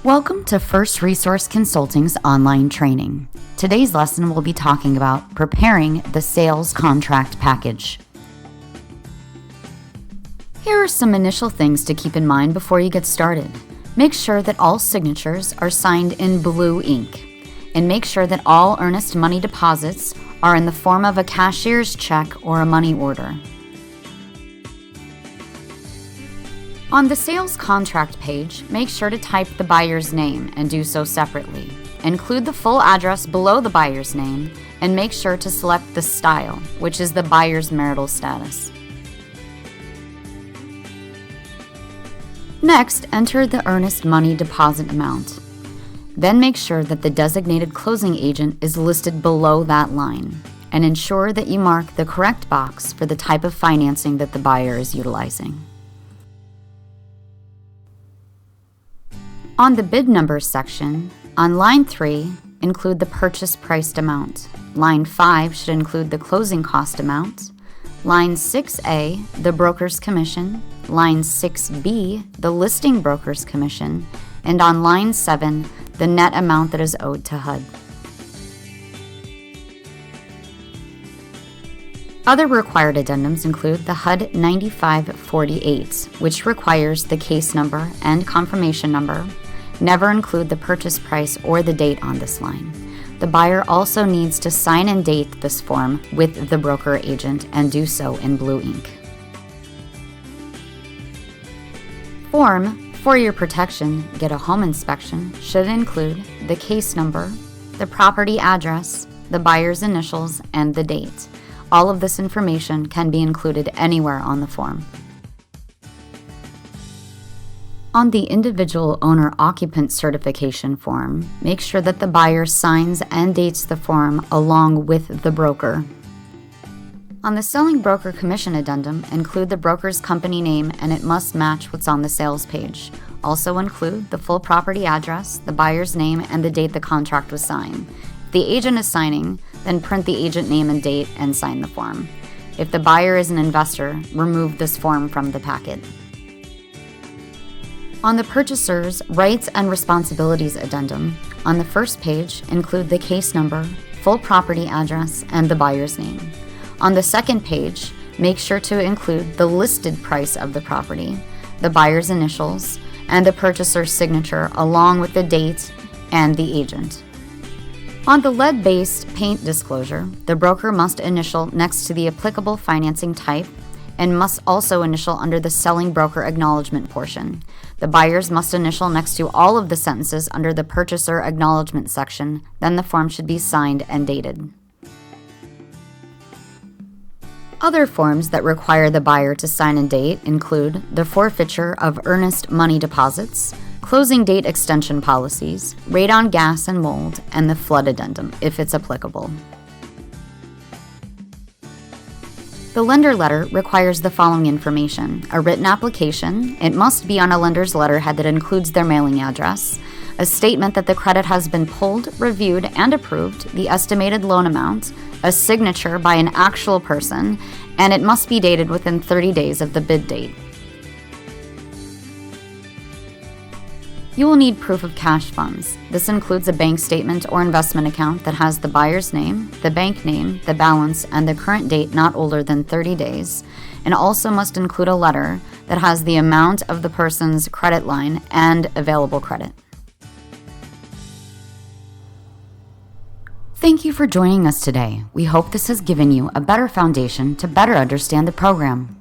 Welcome to First Resource Consulting's online training. Today's lesson will be talking about preparing the sales contract package. Here are some initial things to keep in mind before you get started. Make sure that all signatures are signed in blue ink, and make sure that all earnest money deposits are in the form of a cashier's check or a money order. On the sales contract page, make sure to type the buyer's name and do so separately. Include the full address below the buyer's name and make sure to select the style, which is the buyer's marital status. Next, enter the earnest money deposit amount. Then make sure that the designated closing agent is listed below that line, and ensure that you mark the correct box for the type of financing that the buyer is utilizing. On the bid numbers section, on line 3, include the purchase priced amount. Line 5 should include the closing cost amount. Line 6A, the broker's commission. Line 6B, the listing broker's commission. And on line 7, the net amount that is owed to HUD. Other required addendums include the HUD 9548, which requires the case number and confirmation number. Never include the purchase price or the date on this line. The buyer also needs to sign and date this form with the broker agent and do so in blue ink. Form For Your Protection, Get a Home Inspection should include the case number, the property address, the buyer's initials, and the date. All of this information can be included anywhere on the form. On the individual owner-occupant certification form, make sure that the buyer signs and dates the form along with the broker. On the selling broker commission addendum, include the broker's company name and it must match what's on the sales page. Also include the full property address, the buyer's name, and the date the contract was signed. If the agent is signing, then print the agent name and date and sign the form. If the buyer is an investor, remove this form from the packet. On the purchaser's rights and responsibilities addendum, on the first page, include the case number, full property address, and the buyer's name. On the second page, make sure to include the listed price of the property, the buyer's initials, and the purchaser's signature along with the date and the agent. On the lead-based paint disclosure, the broker must initial next to the applicable financing type and must also initial under the selling broker acknowledgement portion. The buyers must initial next to all of the sentences under the purchaser acknowledgement section, then the form should be signed and dated. Other forms that require the buyer to sign and date include the forfeiture of earnest money deposits, closing date extension policies, rate on gas and mold, and the flood addendum, if it's applicable. The lender letter requires the following information: a written application, it must be on a lender's letterhead that includes their mailing address, a statement that the credit has been pulled, reviewed, and approved, the estimated loan amount, a signature by an actual person, and it must be dated within 30 days of the bid date. You will need proof of cash funds. This includes a bank statement or investment account that has the buyer's name, the bank name, the balance, and the current date not older than 30 days, and also must include a letter that has the amount of the person's credit line and available credit. Thank you for joining us today. We hope this has given you a better foundation to better understand the program.